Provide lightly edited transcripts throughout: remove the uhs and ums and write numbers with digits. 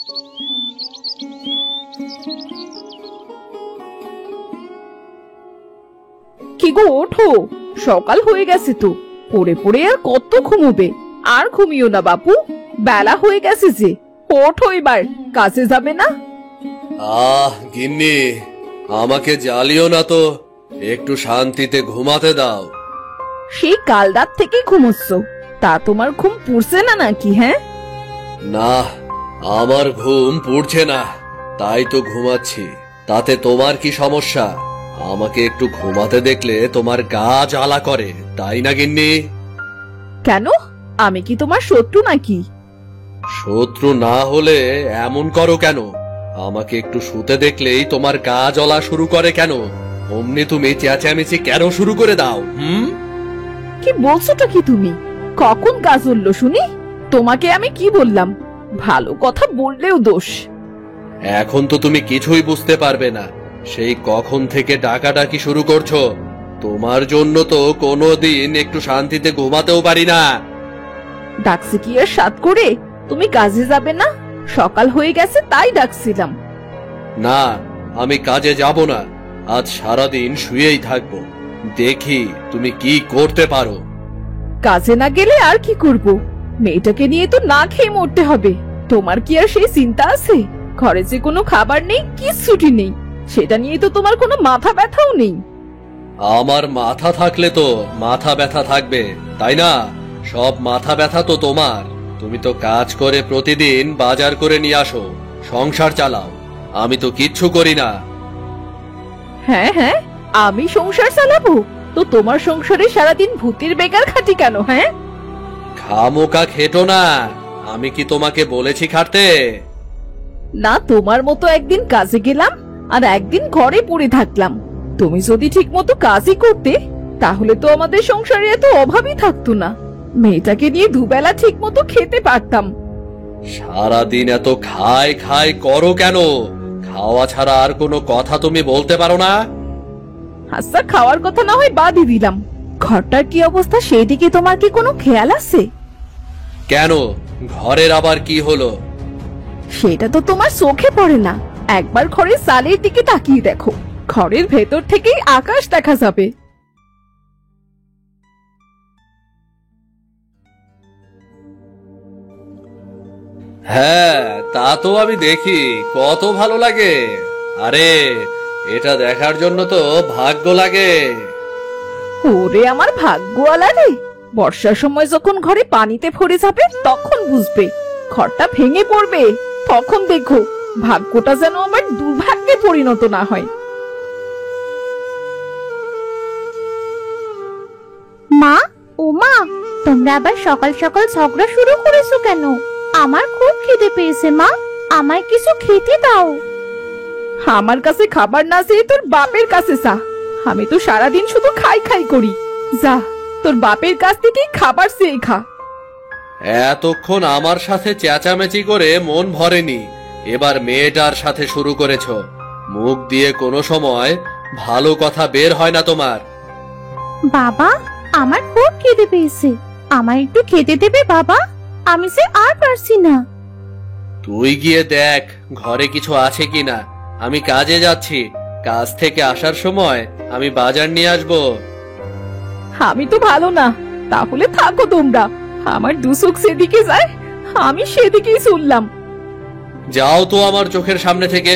কি গো, ওঠো, সকাল হয়ে গেছে তো। পড়ে পড়ে আর কত ঘুমোবে? আর ঘুমিও না বাপু, বেলা হয়ে গেছে যে। ওঠো এবার, কাজে যাবে না? গিন্নি, আমাকে জ্বালিও না তো, একটু শান্তিতে ঘুমাতে দাও। সেই কাল রাত থেকে ঘুমোচ্ছ, তা তোমার ঘুম পুড়ছে না নাকি? হ্যাঁ, না, আমার ঘুম পুড়ছে না, তাই তো ঘুমাচ্ছি। তাতে তোমার কি সমস্যা? আমাকে একটু ঘুমাতে দেখলে তোমার গা জ্বালা করে, তাই না গিন্নি? কেন? আমি কি তোমার শত্রু নাকি? শত্রু না হলে এমন করো কেন? আমাকে একটু শুতে দেখলেই তোমার গা জ্বলা শুরু করে কেন? অমনি তুমি চেঁচামেচি কেন শুরু করে দাও? কি বলছোটা কি তুমি? কখন কাজ হলো শুনি? তোমাকে আমি কি বললাম? ভালো কথা বললেও দোষ। এখন তো তুমি কিছুই বুঝতে পারবে না, সেই কখন থেকে ডাকাডাকি শুরু করছো। তোমার জন্য তো কোনোদিন একটু শান্তিতে ঘুমাতেও পারি না। ডাকছি কি আর সাত করে? তুমি কাজে যাবে না? সকাল হয়ে গেছে তাই ডাকছিলাম। না, আমি কাজে যাব না, আজ সারাদিন শুয়েই থাকবো। দেখি তুমি কি করতে পারো। কাজে না গেলে আর কি করব? মেয়েটাকে নিয়ে তো না খেয়ে মরতে হবে। তোমার কি আর সেই চিন্তা আছে? ঘরে যে কোনো খাবার নেই, কিচ্ছুটি নেই, সেটা নিয়ে তো তোমার কোনো মাথা ব্যথাও নেই। আমার মাথা থাকলে তো মাথা ব্যথা থাকবে, তাই না? সব মাথা ব্যথা তো তোমার। তুমি তো কাজ করে প্রতিদিন বাজার করে নিয়ে আসো, সংসার চালাও। আমি তো কিচ্ছু করি না। হ্যাঁ হ্যাঁ, আমি সংসার চালাবো? তো তোমার সংসারে সারাদিন ভূতের বেগার খাটি কেন? হ্যাঁ, খামোকা খেটো না। আমি কি তোমাকে বলেছি খাটতে? না, তোমার মতো একদিন কাজে গেলাম আর একদিন ঘরে পড়ে থাকলাম। তুমি যদি ঠিক মতো কাজই করতে, তাহলে তো আমাদের সংসারে এত অভাবই থাকতো না। মেয়েটাকে নিয়ে দুবেলা ঠিক মতো খেতে পারতাম। সারাদিন এত খাই খাই করো কেন? খাওয়া ছাড়া আর কোনো কথা তুমি বলতে পারো না? আচ্ছা, খাওয়ার কথা না হয় বাদই দিলাম, ঘরটার কি অবস্থা সেদিকে তোমার কি কোনো খেয়াল আছে? কেন, ঘরের আবার কি হলো? সেটা তো তোমার চোখে পড়ে না। একবার ঘরের চালের দিকে তাকিয়ে দেখো, ঘরের ভেতর থেকেই আকাশ দেখা যাবে। হ্যাঁ, তা তো আমি দেখি, কত ভালো লাগে। আরে, এটা দেখার জন্য তো ভাগ্য লাগে। ওরে আমার ভাগ্যওয়ালা রে! বর্ষার সময় যখন ঘরে পানিতে ভরে যাবে তখন বুঝবে, ঘরটা ভেঙে পড়বে, তখন দেখো ভাগ্যটা যেন আমার দুর্ভাগ্যে পরিণত না হয়। মা, ও মা, তোমরা আবার সকাল সকাল ঝগড়া শুরু করেছো কেন? আমার খুব খিদে পেয়েছে মা, আমায় কিছু খেতে দাও। আমার কাছে খাবার না চেয়ে তোর বাপের কাছে চা। আমি তো সারাদিন শুধু খাই খাই করি। যা, তোর বাপের কাছ থেকেই খাবার চেয়ে খা। এতক্ষণ আমার সাথে চেঁচামেচি করে মন ভরেনি, এবার মেয়েটার সাথে শুরু করেছো। মুখ দিয়ে কোনো সময় ভালো কথা বের হয় না তোমার। বাবা, আমার খুব খিদে পেয়েছে, আমায় একটু খেতে দেবে বাবা? আমি যে আর পারছি না। তুই গিয়ে দেখ ঘরে কিছু আছে কিনা। আমি কাজে যাচ্ছি, কাজ থেকে আসার সময় আমি বাজার নিয়ে আসবো। আমি তো ভালো না, তাহলে থাকো তোমরা। আমার দু চোখ সেদিকে যায়, আমি সেদিকেই চললাম। যাও তো আমার চোখের সামনে থেকে,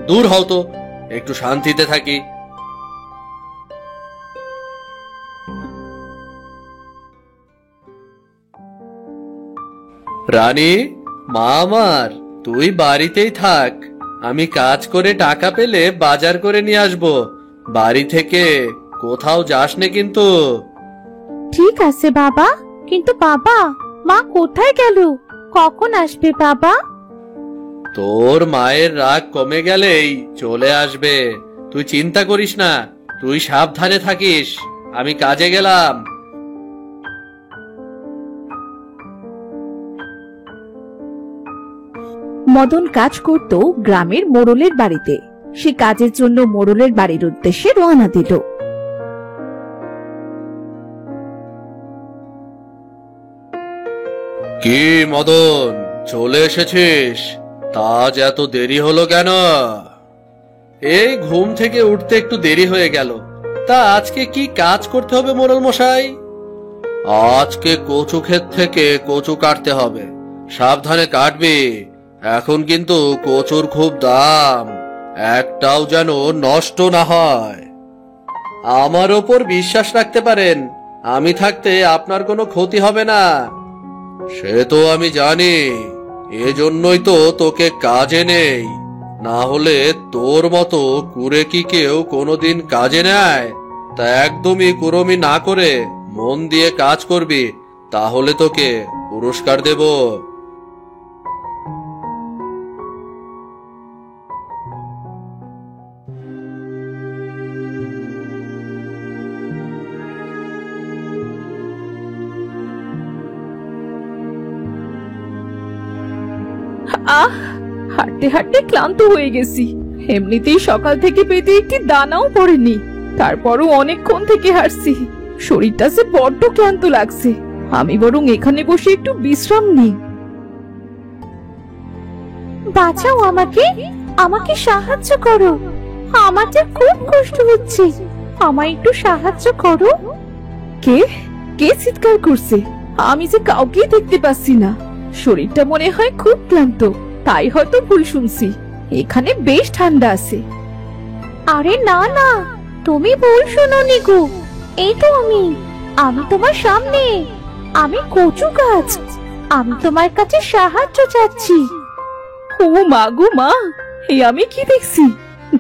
দূর হও তো, একটু শান্তিতে থাকি। রানী, মা আমার, তুই বাড়িতেই থাক। আমি কাজ করে টাকা পেলে বাজার করে নিয়ে আসবো। বাড়ি থেকে কোথাও যাস নে কিন্তু। ঠিক আছে বাবা, কিন্তু বাবা, মা কোথায় গেল? কখন আসবে বাবা? তোর মায়ের রাগ কমে গেলেই চলে আসবে, তুই চিন্তা করিস না। তুই সাবধানে থাকিস, আমি কাজে গেলাম। মদন কাজ করত গ্রামের মোড়লের বাড়িতে। সে কাজের জন্য মোড়লের বাড়ির উদ্দেশ্যে রওনা দিল। কি মদন, চলে এসেছিস? তা আজ এত দেরি হলো কেন? এই ঘুম থেকে উঠতে একটু দেরি হয়ে গেল। তা আজকে কি কাজ করতে হবে মোড়ল মশাই? আজকে কচু ক্ষেত থেকে কচু কাটতে হবে। সাবধানে কাটবি, এখন কিন্তু কচুর খুব দাম, একটাও যেন নষ্ট না হয়। আমার ওপর বিশ্বাস রাখতে পারেন, আমি থাকতে আপনার কোনো ক্ষতি হবে না। সে তো আমি জানি, এজন্যই তো তোকে কাজে নেই। না হলে তোর মতো কুরে কি কেউ কোনোদিন কাজে নেয়? তা একদমই কুরমি না করে মন দিয়ে কাজ করবি, তাহলে তোকে পুরস্কার দেব। আহ, হাঁটতে হাঁটতে ক্লান্ত হয়ে গেছি। এমনিতেই সকাল থেকে পেটে একটি দানাও পড়েনি, তারপরও অনেকক্ষণ থেকে হাঁটছি। শরীরটা যে বড্ড ক্লান্ত লাগছে। আমি বরং এখানে বসে একটু বিশ্রাম নিই। বাঁচাও আমাকে, আমাকে সাহায্য করো। আমার যে খুব কষ্ট হচ্ছে, আমায় একটু সাহায্য করো। কে কে চিৎকার করছে? আমি যে কাউকেই দেখতে পাচ্ছি না। শরীরটা মনে হয় খুব ক্লান্ত, তাই হয়তো ভুল শুনছি। এখানে বেশ ঠান্ডা আছে। আরে না না, তুমি ভুল শোনোনি গো। এই তো আমি তোমার সামনে। আমি কচু গাছ, আমি তোমার কাছে সাহায্য চাচ্ছি। ও মা গো মা, এই আমি কি দেখছি?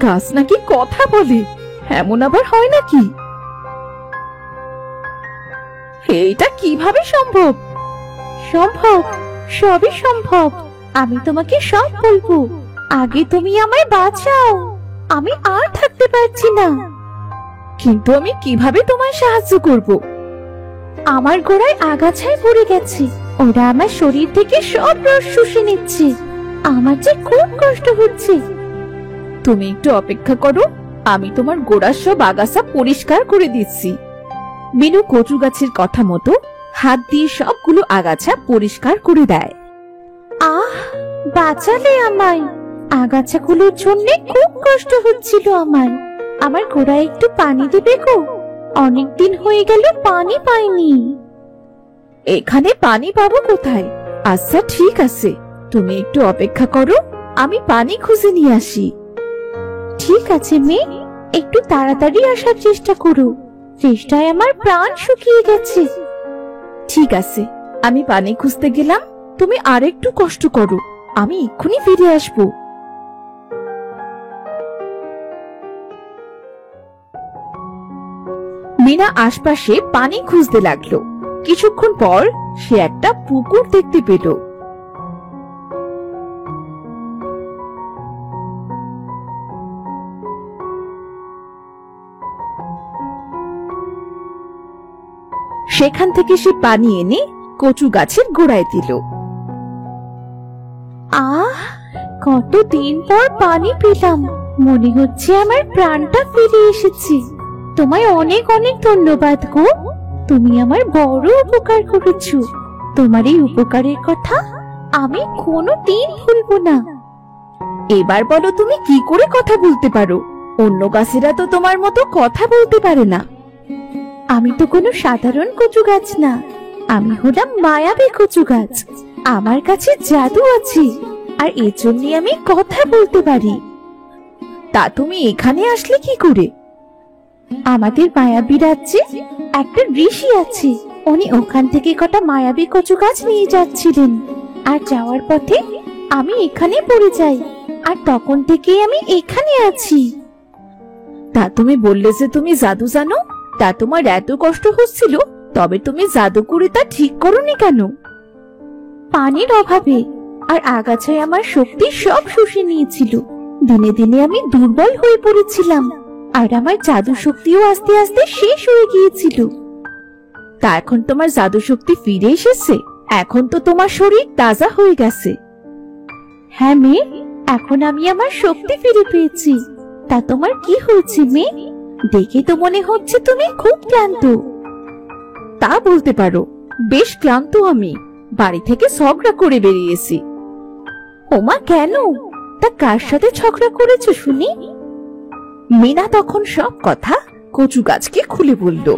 গাছ নাকি কথা বলে? এমন আবার হয় নাকি? এইটা কিভাবে সম্ভব? সম্ভব, সবই সম্ভব। আমি তোমাকে সব বলবো, আগে তুমি আমায় বাঁচাও। আমি আর থাকতে পারছি না। কিন্তু আমি কিভাবে তোমায় সাহায্য করব? আমার গোড়ায় আগাছায় পড়ে গেছে, ওরা আমার শরীর থেকে সব রস শুষে নিচ্ছে। আমার যে খুব কষ্ট হচ্ছে। তুমি একটু অপেক্ষা করো, আমি তোমার গোড়ার সব আগাছা পরিষ্কার করে দিচ্ছি। মিনু কচু গাছের কথা মতো হাত দিয়ে সবগুলো আগাছা পরিষ্কার করে দেয়। আহ, বাঁচালে আমায়। আগাছাগুলোর জন্য খুব কষ্ট হচ্ছিল আমার। আমার গোড়ায় একটু পানি দেবে গো? অনেকদিন হয়ে গেল পানি পাইনি। এখানে পানি পাবো কোথায়? আচ্ছা ঠিক আছে, তুমি একটু অপেক্ষা করো, আমি পানি খুঁজে নিয়ে আসি। ঠিক আছে মেয়ে, একটু তাড়াতাড়ি আসার চেষ্টা করো। চেষ্টায় আমার প্রাণ শুকিয়ে গেছে। ঠিক আছে, আমি পানি খুঁজতে গেলাম, তুমি আরেকটু কষ্ট করো, আমি এক্ষুনি ফিরে আসবো। মিনা আশপাশে পানি খুঁজতে লাগলো। কিছুক্ষণ পর সে একটা পুকুর দেখতে পেল। সেখান থেকে সে পানি এনে কচু গাছের গোড়ায় দিল। আহ, কতদিন পর পানি পেলাম। মনে হচ্ছে আমার প্রাণটা ফিরে এসেছে। তোমায় অনেক অনেক ধন্যবাদ গো। তুমি আমার বড় উপকার করেছো। তোমার এই উপকারের কথা আমি কোনোদিন ভুলবো না। এবার বলো, তুমি কি করে কথা বলতে পারো? অন্য গাছেরা তো তোমার মতো কথা বলতে পারে না। আমি তো কোনো সাধারণ কচু গাছ না, আমি হলাম মায়াবী কচু গাছ। আমার কাছে জাদু আছে, আর এর জন্য আমি কথা বলতে পারি। তা তুমি এখানে আসলে কি করে? আমাদের মায়াবী রাজ্যে একটা ঋষি আছে, উনি ওখান থেকে কটা মায়াবী কচু গাছ নিয়ে যাচ্ছিলেন। আর যাওয়ার পথে আমি এখানে পড়ে যাই, আর তখন থেকে আমি এখানে আছি। তা তুমি বললে যে তুমি জাদু জানো, তা তোমার এত কষ্ট হচ্ছিল, তবে তুমি জাদু করে তা ঠিক করোনি কেন? পানির অভাবে আর আগাছায় আমার শক্তি সব শুষে নিয়েছিল। দিনে দিনে আমি দুর্বল হয়ে পড়েছিলাম, আর আমার জাদু শক্তিও আস্তে আস্তে শেষ হয়ে গিয়েছিল। তা এখন তোমার জাদু শক্তি ফিরে এসেছে? এখন তো তোমার শরীর তাজা হয়ে গেছে। হ্যাঁ মেয়ে, এখন আমি আমার শক্তি ফিরে পেয়েছি। তা তোমার কি হয়েছে মেয়ে? দেখে তো মনে হচ্ছে তুমি খুব ক্লান্ত। তা বলতে পারো, বেশ ক্লান্ত আমি। বাড়ি থেকে ঝগড়া করে বেরিয়েছি। ও ওমা কেন? তা কার সাথে ঝগড়া করেছো শুনি? মিনা তখন সব কথা কচু গাছকে খুলে বলল।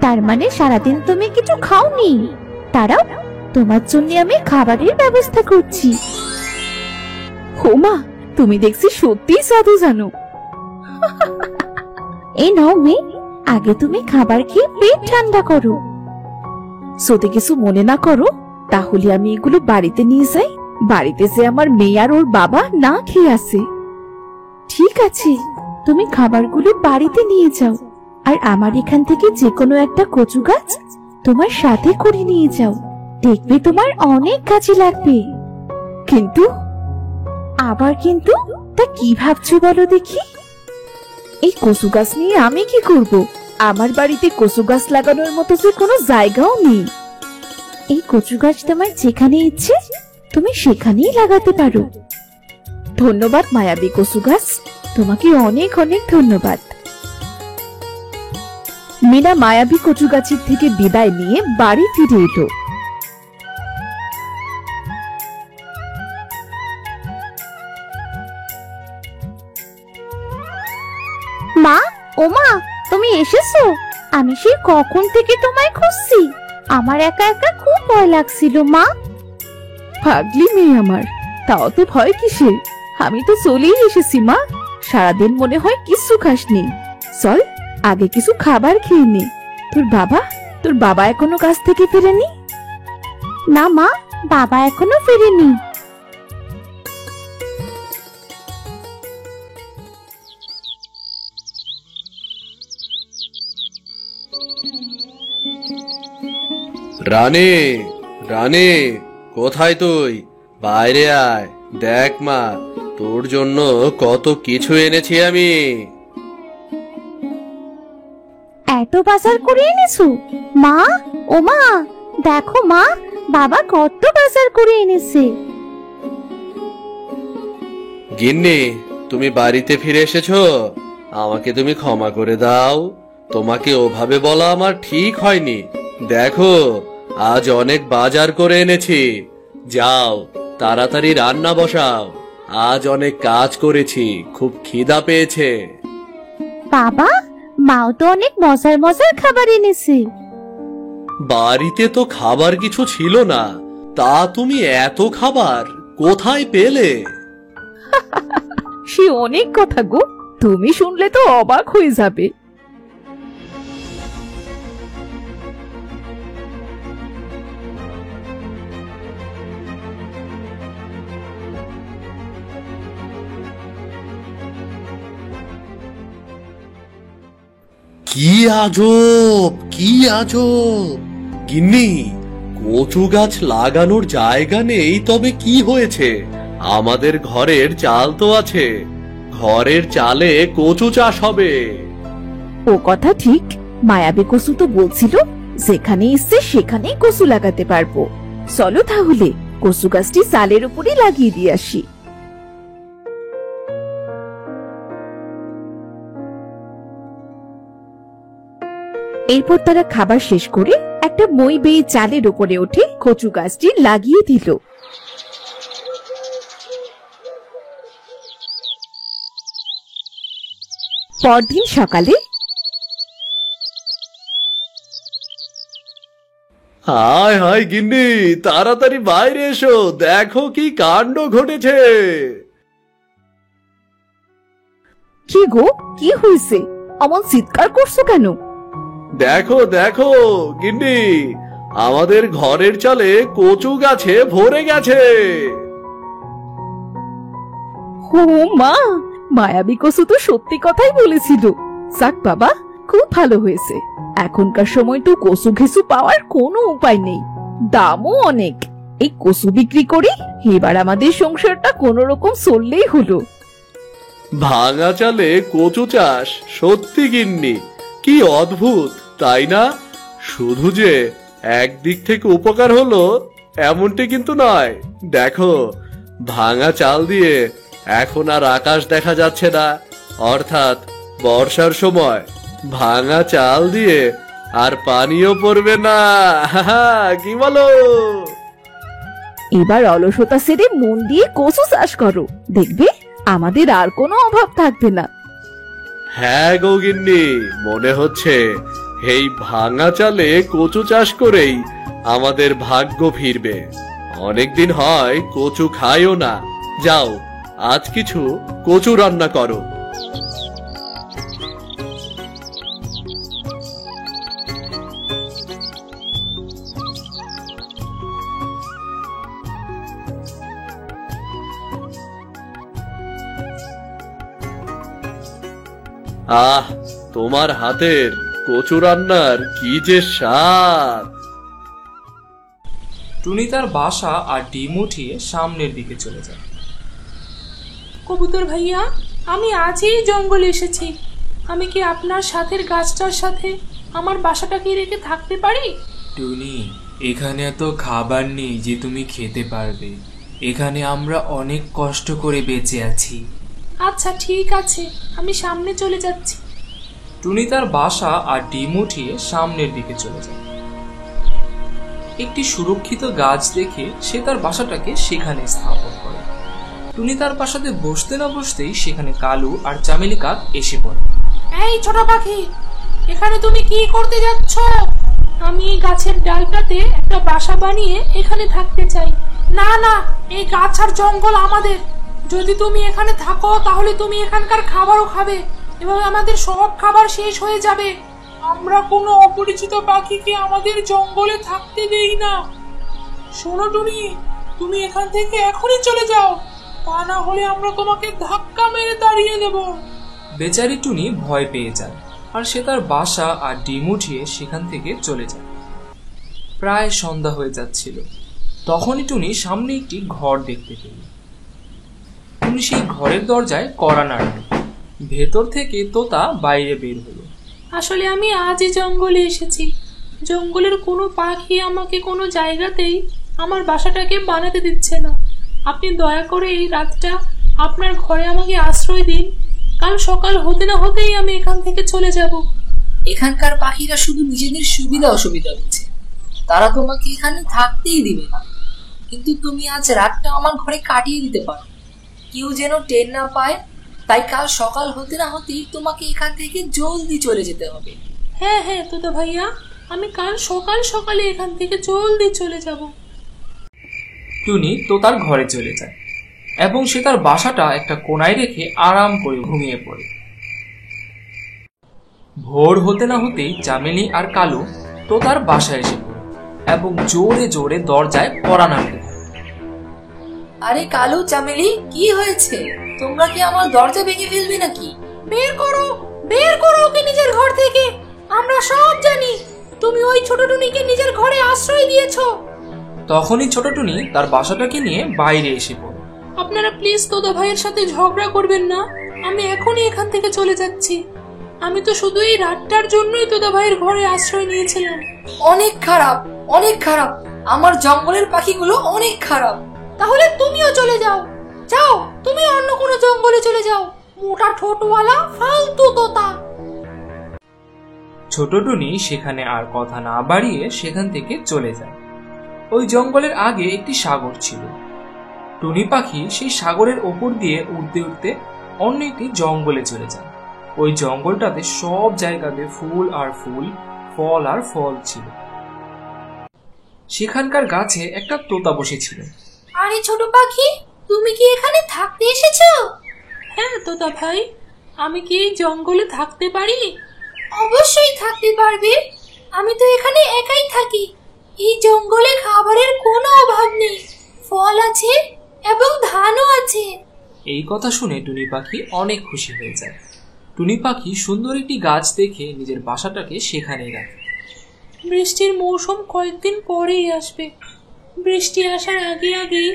তার মানে সারাদিন তুমি কিছু খাওনি? তারাও তোমার জন্য আমি খাবারের ব্যবস্থা করছি। হোমা, তুমি দেখছি সত্যিই সাধু জানো। এই নাও মেয়ে, আগে তুমি খাবার খেয়ে পেট ঠান্ডা করো। যদি কিছু মনে না করো তাহলে আমি এগুলো বাড়িতে নিয়ে যাই। বাড়িতে যে আমার মেয়ে আর ওর বাবা না খেয়ে আছে। ঠিক আছে, তুমি খাবারগুলো বাড়িতে নিয়ে যাও, আর আমার এখান থেকে যে কোনো একটা কচু গাছ তোমার সাথে করে নিয়ে যাও। দেখবে তোমার অনেক কাজে লাগবে। কিন্তু আবার কিন্তু? তা কি ভাবছো বলো দেখি? এই কচু গাছ নিয়ে আমি কি করব? আমার বাড়িতে কচু গাছ লাগানোর মতো যে কোনো জায়গাও নেই। এই কচু গাছ তোমার যেখানে ইচ্ছে তুমি সেখানেই লাগাতে পারো। ধন্যবাদ মায়াবী কচু গাছ, তোমাকে অনেক অনেক ধন্যবাদ। মিনা মায়াবী কচু গাছের থেকে বিদায় নিয়ে বাড়ি ফিরে এলো। মা, ওমা, তুমি এসেছো? আমি সেই কখন থেকে তোমায় খুঁজছি। আমার একা একা খুব ভয় লাগছিল মা। পাগলি মেয়ে আমার, তাও তো ভয় কিসের? আমি তো চলেই এসেছি মা। সারাদিন মনে হয় কিছু খাসনি। চল আগে কিছু খাবার খেয়ে নে। তোর বাবা এখনো কাজ থেকে ফেরেনি? না মা, বাবা এখনো ফেরেনি। রানী, রানী, কোথায় তুই? বাইরে আয়, দেখ মা, তোর জন্য কত কিছু এনেছি আমি। এত বাজার করে এনেছো মা? ও মা, দেখো মা, বাবা কত বাজার করে এনেছে। গিন্নি, তুমি বাড়িতে ফিরে এসেছো? আমাকে তুমি ক্ষমা করে দাও। তোমাকে ওভাবে বলা আমার ঠিক হয়নি। দেখো, আজ অনেক বাজার করে এনেছি। যাও, তাড়াতাড়ি রান্না বসাও। আজ অনেক কাজ করেছি, খুব খিদা পেয়েছে। বাবা, মাও তো অনেক মজার মজার খাবার এনেছে। বাড়িতে তো খাবার কিছু ছিল না, তা তুমি এত খাবার কোথায় পেলে? সে অনেক কথা গো, তুমি শুনলে তো অবাক হয়ে যাবে। কি আজব, কি আজব! গিন্নি, কচু গাছ লাগানোর জায়গা নেই, তবে কি হয়েছে? আমাদের ঘরের চাল তো আছে। ঘরের চালে কচু চাষ হবে। ও কথা ঠিক, মায়াবী কচু তো বলছিল যেখানে ইচ্ছে সেখানেই কচু লাগাতে পারবো। চলো তাহলে কচু গাছটি চালের উপরে লাগিয়ে দিয়ে আসি। এরপর তারা খাবার শেষ করে একটা মই বেয়ে চালের উপরে উঠে কচু গাছটি লাগিয়ে দিল। পরদিন সকালে হায় হায় গিন্নি, তাড়াতাড়ি বাইরে এসো, দেখো কি কাণ্ড ঘটেছে। কি গো, কি হয়েছে? অমন চিৎকার করছো কেন? দেখো দেখো গিন্নি, আমাদের ঘরের চালে কচু গাছে ভরে গেছে। ও মা, মায়াবী কচু তো সত্যি কথাই বলেছিল। যাক বাবা, খুব ভালো হয়েছে। এখনকার সময় তো কচু ঘেঁচু পাওয়ার কোনো উপায় নেই, দামও অনেক। এই কচু বিক্রি করি, এবার আমাদের সংসারটা কোনো রকম চললেই হলো। ভাঙা চালে কচু চাষ, সত্যি গিন্নি কি অদ্ভুত, তাই না? শুধু যে একদিক থেকে উপকার হলো এমনটি কিন্তু নয়। দেখো, ভাঙা চাল দিয়ে এখন আর আকাশ দেখা যাচ্ছে না, অর্থাৎ বর্ষার সময় ভাঙা চাল দিয়ে আর পানিও পড়বে না। কি বলো? এবার অলসতা ছেড়ে মন দিয়ে কচু চাষ করো, দেখবে আমাদের আর কোনো অভাব থাকবে না। হ্যাঁ গো গিন্নি, মনে হচ্ছে এই ভাঙা চালে কচু চাষ করেই আমাদের ভাগ্য ফিরবে। অনেকদিন হয় কচু খাইও না। যাও, আজ কিছু কচু রান্না করো। আহ, তোমার হাতের কচু রান্নার কি যে স্বাদ! টুনি তার বাসা আর ডিম উঠিয়ে সামনের দিকে চলে যায়। কবুতর ভাইয়া, আমি আজই জঙ্গলে এসেছি। আমি কি আপনার সাথের গাছটার সাথে আমার বাসাটাকে রেখে থাকতে পারি? টুনি, এখানে এত খাবার নেই যে তুমি খেতে পারবে। এখানে আমরা অনেক কষ্ট করে বেঁচে আছি। আচ্ছা ঠিক আছে, আমি সামনে চলে যাচ্ছি। টুনি তার বাসা আর ডিম উঠিয়ে সামনের দিকে চলে যায়। একটি সুরক্ষিত গাছ দেখে সে তার বাসাটাকে সেখানে স্থাপন করে। টুনি তার বাসাতে বসতে না বসতেই সেখানে কালু আর চামেলি কাক এসে পড়ে। এই ছোট পাখি, এখানে তুমি কি করতে যাচ্ছ? আমি এই গাছের ডালটাতে একটা বাসা বানিয়ে এখানে থাকতে চাই। না না, এই গাছ আর জঙ্গল আমাদের। যদি তুমি এখানে থাকো তাহলে তুমি এখানকার খাবারও খাবে এবং আমাদের সব খাবার শেষ হয়ে যাবে। আমরা কোনো অপরিচিত পাখিকে আমাদের জঙ্গলে থাকতে দেই না। শোনো টুনি, তুমি এখান থেকে এখনই চলে যাও, তা না হলে আমরা তোমাকে ধাক্কা মেরে তাড়িয়ে দেব। বেচারি টুনি ভয় পেয়ে যায় আর সে তার বাসা আর ডিম উঠিয়ে সেখান থেকে চলে যায়। প্রায় সন্ধ্যা হয়ে যাচ্ছিল, তখনই টুনি সামনে একটি ঘর দেখতে পেল। টুনি সেই ঘরের দরজায় কড়া নাড়ল। ভেতর থেকে তোতা বাইরে বের হলো। আসলে আমি আজই জঙ্গলে এসেছি। জঙ্গলের কোনো পাখি আমাকে কোনো জায়গাতেই আমার বাসাটাকে বানাতে দিচ্ছে না। আপনি দয়া করে এই রাতটা আপনার ঘরে আমাকে আশ্রয় দিন। কাল সকাল হতে না হতেই আমি এখান থেকে চলে যাব। এখানকার পাখিরা শুধু নিজেদের সুবিধা অসুবিধা হচ্ছে, তারা তোমাকে এখানে থাকতেই দিবে না। কিন্তু তুমি আজ রাতটা আমার ঘরে কাটিয়ে দিতে পারো, কেউ যেন টের না পায়। তাই কাল সকাল হতে না হতেই তোমাকে এখান থেকে জলদি চলে যেতে হবে। হ্যাঁ হ্যাঁ তোতা ভাইয়া, আমি কাল সকাল সকালে এখান থেকে জলদি চলে যাব। টুনি তোতার ঘরে চলে যায় এবং সে তার বাসাটা একটা কোনায় রেখে আরাম করে ঘুমিয়ে পড়ে। ভোর হতে না হতেই চামেলি আর কালু তোতার বাসায় এসে পড়ে এবং জোরে জোরে দরজায় কড়া নাড়ে। আরে কালু, চামেলি, কি হয়েছে? তোমরা কি আমার দরজা ভেঙে ফেলবে নাকি? বের করো, বের করো ওকে নিজের ঘর থেকে। আমরা সব জানি তুমি ওই ছোট টুনিকে নিজের ঘরে আশ্রয় দিয়েছো। তখনই ছোট টুনি তার বাসাটাকে নিয়ে বাইরে এসে পড়ে। আপনারা প্লিজ তোতা ভাইয়ের সাথে ঝগড়া করবেন না। আমি এখনই এখান থেকে চলে যাচ্ছি। আমি তো শুধু এই রাতটার জন্যই তোতা ভাইয়ের ঘরে আশ্রয় নিয়েছিলাম। অনেক খারাপ, অনেক খারাপ। আমার জঙ্গলের পাখিগুলো অনেক খারাপ। তাহলে তুমিও চলে যাও। যাও, তুমি অন্য কোনো জঙ্গলে চলে যাও, মোটা ঠোঁটওয়ালা ফালতু তোতা। ছোট টুনি সেখানে আর কথা না বাড়িয়ে সেখান থেকে চলে যায়। ওই জঙ্গলের আগে একটি সাগর ছিল। টুনি পাখি সেই সাগরের ওপর দিয়ে উড়তে উড়তে অন্য একটি জঙ্গলে চলে যায়। ওই জঙ্গলটাতে সব জায়গাতে ফুল আর ফুল, ফল আর ফল ছিল। সেখানকার গাছে একটা তোতা বসেছিল। আরে ছোট পাখি, তুমি কি এখানে থাকতে এসেছো? হ্যাঁ তোতা ভাই, আমি কি এই জঙ্গলে থাকতে পারি? অবশ্যই থাকতে পারবে। আমি তো এখানে একাই থাকি। এই জঙ্গলে খাবারের কোনো অভাব নেই, ফল আছে এবং ধানও আছে। এই কথা শুনে টুনি পাখি অনেক খুশি হয়ে যায়। টুনি পাখি সুন্দর একটি গাছ দেখে নিজের বাসাটাকে সেখানেই রাখে। বৃষ্টির মৌসুম কয়েকদিন পরেই আসবে। বৃষ্টি আসার আগে আগেই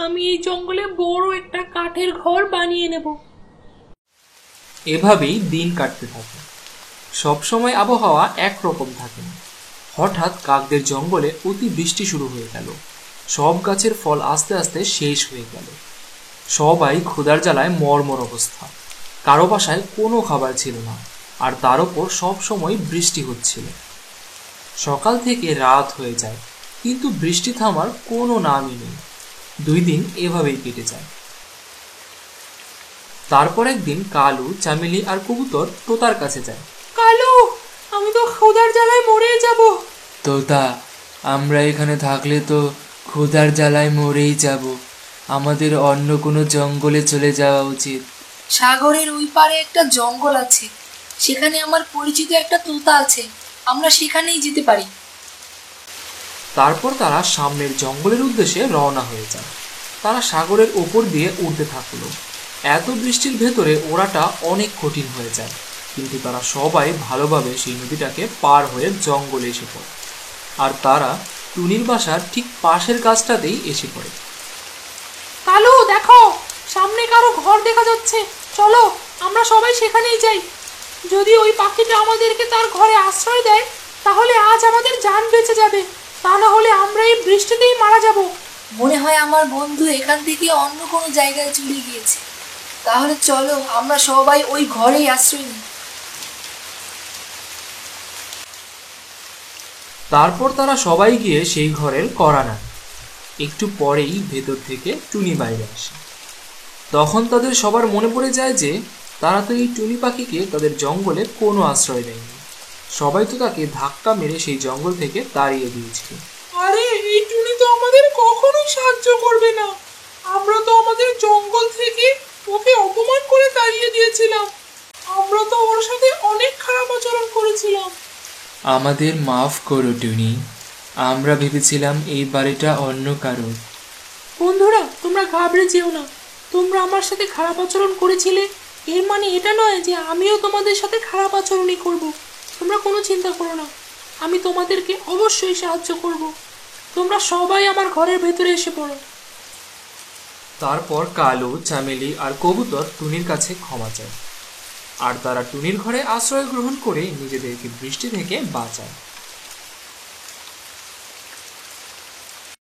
আমি এই জঙ্গলে বড় একটা কাঠের ঘর বানিয়ে নেব। এভাবেই দিন কাটতে থাকে। সবসময় আবহাওয়া একরকম থাকে না। হঠাৎ কাকদের জঙ্গলে অতি বৃষ্টি শুরু হয়ে গেল। সব গাছের ফল আস্তে আস্তে শেষ হয়ে গেল। সবাই ক্ষুধার জ্বালায় মরমর অবস্থা। কারো বাসায় কোনো খাবার ছিল না, আর তার উপর সব সময় বৃষ্টি হচ্ছিল। সকাল থেকে রাত হয়ে যায়, কিন্তু বৃষ্টি থামার কোনো নামই নেই। 2 দিন এভাবেই কেটে যায়। তারপর একদিন কালু, চামেলি আর কবুতর তোতার কাছে যায়। কালু, আমি তো ক্ষুধার জ্বালায় মরে যাব। তোতা, আমরা এখানে থাকলে তো ক্ষুধার জ্বালায় মরেই যাব। আমাদের অন্য কোনো জঙ্গলে চলে যাওয়া উচিত। সাগরের ওই পারে একটা জঙ্গল আছে, সেখানে আমার পরিচিত একটা তোতা আছে, আমরা সেখানেই যেতে পারি। তারপর তারা সামনের জঙ্গলের উদ্দেশ্যে রওনা হয়ে যায়। তারা সাগরের ওপর দিয়ে উড়তে থাকলো। এত বৃষ্টির ভেতরে ওড়াটা অনেক কঠিন হয়ে যায়, কিন্তু তারা সবাই ভালোভাবে সেই নদীটাকে পার হয়ে জঙ্গলে এসে পড়ে। আর তারা টুনির বাসার ঠিক পাশের গাছটাতেই এসে পড়ে। কালু, দেখো, সামনে কারো ঘর দেখা যাচ্ছে। চলো, আমরা সবাই সেখানেই যাই। যদি ওই পাখিটা আমাদেরকে তার ঘরে আশ্রয় দেয়, তাহলে আজ আমাদের জান বেঁচে যাবে। তা না হলে আমরা এই বৃষ্টিতেই মারা যাব। মনে হয় আমার বন্ধু এখান থেকে অন্য কোনো জায়গায় চলে গিয়েছে। তাহলে চলো আমরা সবাই ওই ঘরেই আশ্রয় নিই। তারপর তারা সবাই গিয়ে সেই ঘরের কড়া নাড়ে। একটু পরেই ভেতর থেকে টুনি বাইরে আসে। তখন তাদের সবার মনে পড়ে যায় যে তারা তো এই টুনি পাখিকে তাদের জঙ্গলে কোনো আশ্রয় দেয়নি। সবাই তো তাকে ধাক্কা মেরে সেই জঙ্গল থেকে তাড়িয়ে দিয়েছিল। আরে, এই টুনি তো আমাদের কখনোই সাহায্য করবে না। আমরা তো আমাদের জঙ্গল থেকে ওকে অপমান করে তাড়িয়ে দিয়েছিলাম। আমরা তো ওর সাথে অনেক খারাপ আচরণ করেছিলাম। আমাদের মাফ করো টুনি, আমরা ভেবেছিলাম এই বাড়িটা অন্য কারোর। বন্ধুরা, তোমরা ঘাবড়ে যেও না। তোমরা আমার সাথে খারাপ আচরণ করেছিলে, এর মানে এটা নয় যে আমিও তোমাদের সাথে খারাপ আচরণই করব। তোমরা কোনো চিন্তা করো না, আমি তোমাদেরকে অবশ্যই সাহায্য করব। তোমরা সবাই আমার ঘরের ভেতরে এসে পড়ো। তারপর কালু, চামেলি আর কবুতর টুনির কাছে ক্ষমা চায়, আর তারা টুনির ঘরে আশ্রয় গ্রহণ করে নিজেদেরকে বৃষ্টি থেকে বাঁচায়।